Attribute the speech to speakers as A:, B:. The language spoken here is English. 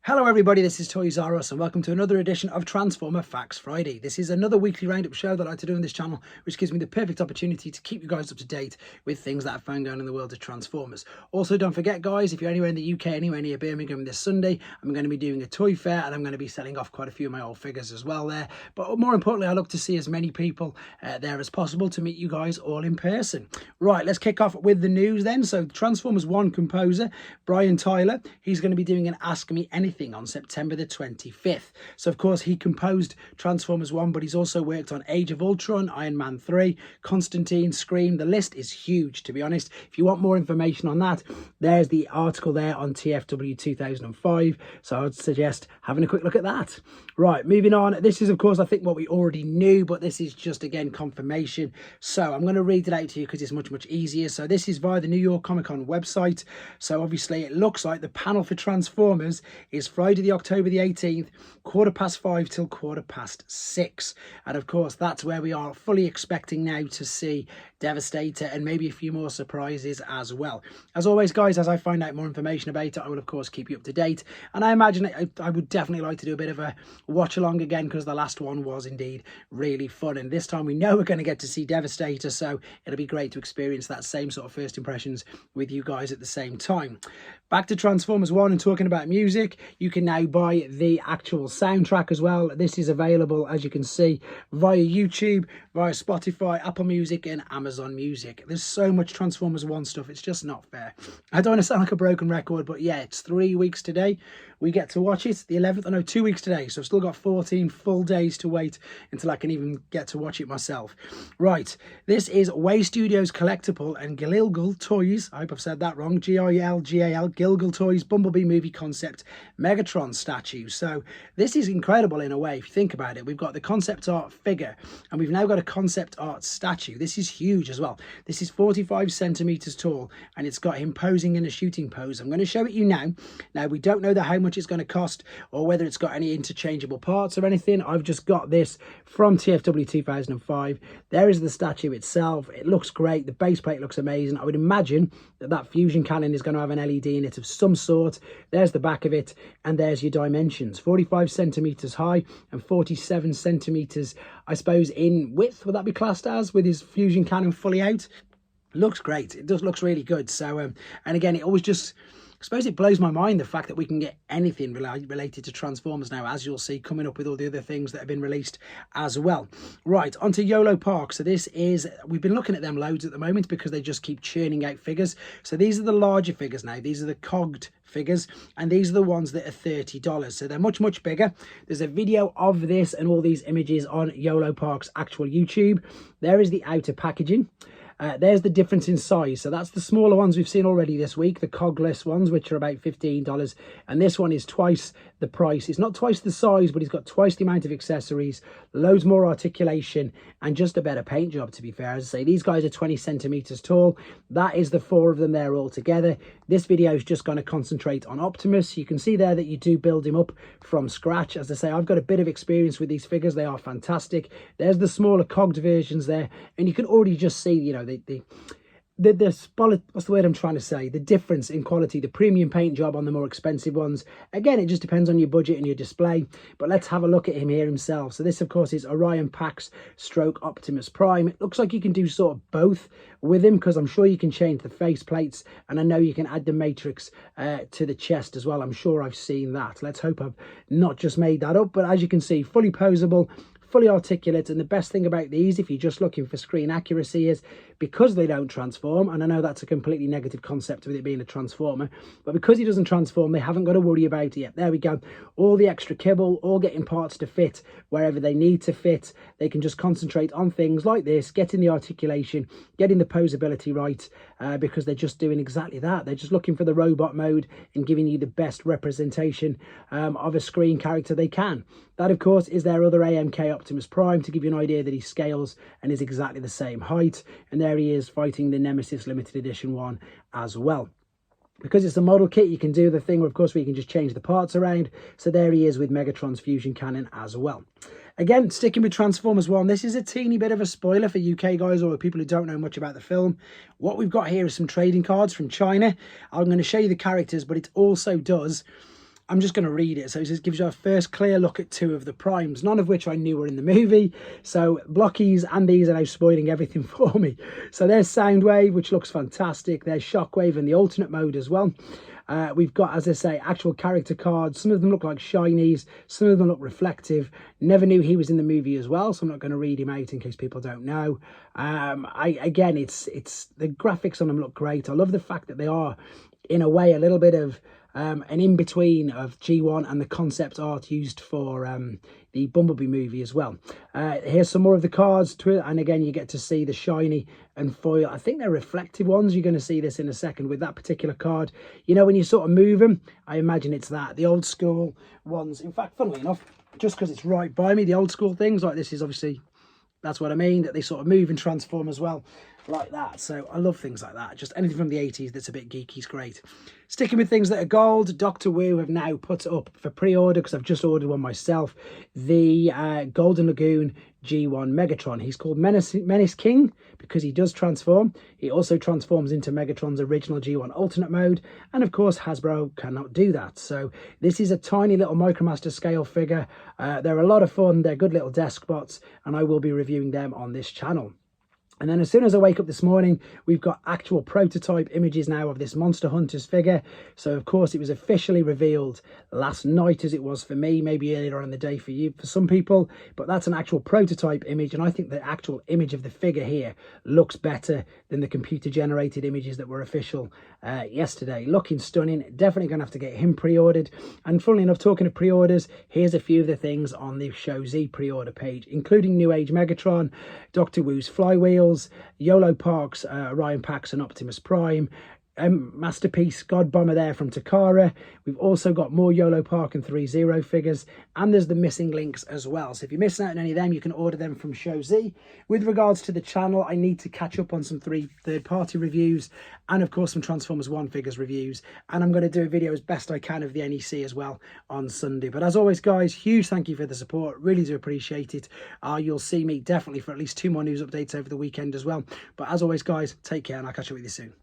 A: Hello everybody, this is Toys R Us and welcome to another edition of Transformer Facts Friday. This is another weekly roundup show that I like to do on this channel, which gives me the perfect opportunity to keep you guys up to date with things that I found going in the world of Transformers. Also, don't forget guys, if you're anywhere in the UK, anywhere near Birmingham this Sunday, I'm going to be doing a toy fair and I'm going to be selling off quite a few of my old figures as well there. But more importantly, I look to see as many people there as possible to meet you guys all in person. Right, let's kick off with the news then. So Transformers 1 composer, Brian Tyler, he's going to be doing an Ask Me Anything on September the 25th. So of course he composed Transformers 1, but he's also worked on Age of Ultron, Iron Man 3, Constantine, Scream. The list is huge, to be honest. If you want more information on that, there's the article there on TFW 2005. So I would suggest having a quick look at that. Right, moving on. This is of course I think what we already knew, but this is just again confirmation. So I'm going to read it out to you because it's much easier. So this is via the New York Comic Con website. So obviously it looks like the panel for Transformers is Friday the October the 18th, 5:15 till 6:15. And of course that's where we are fully expecting now to see Devastator and maybe a few more surprises as well. As always guys, as I find out more information about it, I will of course keep you up to date. And I imagine I would definitely like to do a bit of a watch along again because the last one was indeed really fun. And this time we know we're going to get to see Devastator, so it'll be great to experience that same sort of first impressions with you guys at the same time. Back to Transformers 1 and talking about music, you can now buy the actual soundtrack as well. This is available, as you can see, via YouTube, via Spotify, Apple Music and Amazon Music. There's so much Transformers 1 stuff, it's just not fair. I don't want to sound like a broken record, but yeah, it's 3 weeks today. We get to watch it, the 11th, no, 2 weeks today. So I've still got 14 full days to wait until I can even get to watch it myself. Right, this is Way Studios Collectible and Gilgal Toys, I hope I've said that wrong, G-I-L-G-A-L, Gilgal Toys Bumblebee movie concept Megatron statue. So this is incredible in a way, if you think about it. We've got the concept art figure and we've now got a concept art statue. This is huge as well. This is 45 centimeters tall and it's got him posing in a shooting pose. I'm going to show it you now. Now, we don't know how much it's going to cost or whether it's got any interchangeable parts or anything. I've just got this from TFW 2005. There is the statue itself. It looks great. The base plate looks amazing. I would imagine that fusion cannon is going to have an LED in it of some sort. There's the back of it and there's your dimensions. 45 centimeters high and 47 centimeters, I suppose, in width. Would that be classed as, with his fusion cannon fully out? Looks great. It does looks really good. So and again, it always just, I suppose it blows my mind the fact that we can get anything related to Transformers now, as you'll see coming up with all the other things that have been released as well. Right, onto Yolo Park. So this is, we've been looking at them loads at the moment because they just keep churning out figures. So these are the larger figures now. These are the cogged figures and these are the ones that are $30. So they're much bigger. There's a video of this and all these images on Yolo Park's actual YouTube. There is the outer packaging. There's the difference in size. So that's the smaller ones we've seen already this week, the cogless ones, which are about $15. And this one is twice the price. It's not twice the size, but it's got twice the amount of accessories, loads more articulation, and just a better paint job, to be fair. As I say, these guys are 20 centimeters tall. That is the 4 of them there all together. This video is just going to concentrate on Optimus. You can see there that you do build him up from scratch. As I say, I've got a bit of experience with these figures. They are fantastic. There's the smaller cogged versions there, and you can already just see, you know, what's the word I'm trying to say? The difference in quality, the premium paint job on the more expensive ones. Again, it just depends on your budget and your display. But let's have a look at him here himself. So this, of course, is Orion Pax stroke Optimus Prime. It looks like you can do sort of both with him because I'm sure you can change the face plates and I know you can add the matrix to the chest as well. I'm sure I've seen that. Let's hope I've not just made that up. But as you can see, fully posable, fully articulate. And the best thing about these, if you're just looking for screen accuracy, is because they don't transform, and I know that's a completely negative concept with it being a transformer, but because he doesn't transform, they haven't got to worry about it yet. There we go. All the extra kibble, all getting parts to fit wherever they need to fit. They can just concentrate on things like this, getting the articulation, getting the posability right, because they're just doing exactly that. They're just looking for the robot mode and giving you the best representation of a screen character they can. That, of course, is their other AMK Optimus Prime, to give you an idea that he scales and is exactly the same height. And there he is fighting the Nemesis Limited Edition one as well. Because it's a model kit, you can do the thing where, of course, we can just change the parts around. So there he is with Megatron's fusion cannon as well. Again, sticking with Transformers 1, this is a teeny bit of a spoiler for UK guys or people who don't know much about the film. What we've got here is some trading cards from China. I'm going to show you the characters, but it also does I'm just going to read it. So it says, gives you a first clear look at 2 of the primes, none of which I knew were in the movie. So Blockies and these are now spoiling everything for me. So there's Soundwave, which looks fantastic. There's Shockwave and the alternate mode as well. We've got, as I say, actual character cards. Some of them look like shinies. Some of them look reflective. Never knew he was in the movie as well, so I'm not going to read him out in case people don't know. Again, it's the graphics on them look great. I love the fact that they are, in a way, a little bit of an in-between of G1 and the concept art used for the Bumblebee movie as well. Here's some more of the cards, and again you get to see the shiny and foil. I think they're reflective ones. You're going to see this in a second with that particular card. You know, when you sort of move them, I imagine it's that. The old school ones, in fact, funnily enough, just because it's right by me, the old school things like this is obviously, that's what I mean, that they sort of move and transform as well, like that. So I love things like that. Just anything from the 80s that's a bit geeky is great. Sticking with things that are gold, Dr Wu have now put up for pre-order, because I've just ordered one myself, the Golden Lagoon G1 Megatron. He's called Menace King because he does transform. He also transforms into Megatron's original G1 alternate mode, and of course Hasbro cannot do that. So this is a tiny little Micromaster scale figure. They're a lot of fun. They're good little desk bots, and I will be reviewing them on this channel. And then as soon as I wake up this morning, we've got actual prototype images now of this Monster Hunters figure. So, of course, it was officially revealed last night, as it was for me, maybe earlier on in the day for you, for some people. But that's an actual prototype image, and I think the actual image of the figure here looks better than the computer-generated images that were official yesterday. Looking stunning. Definitely going to have to get him pre-ordered. And funnily enough, talking of pre-orders, here's a few of the things on the Show Z pre-order page, including New Age Megatron, Dr. Wu's Flywheel, Yolo Park's Orion Pax and Optimus Prime, Masterpiece God Bomber there from Takara. We've also got more Yolo Park and 3-0 figures, and there's the missing links as well. So if you're missing out on any of them, you can order them from Show Z. With regards to the channel, I need to catch up on some third-party reviews, and of course some Transformers 1 figures reviews, and I'm going to do a video as best I can of the NEC as well on Sunday. But as always, guys, huge thank you for the support. Really do appreciate it. You'll see me definitely for at least 2 more news updates over the weekend as well. But as always, guys, take care, and I'll catch up with you soon.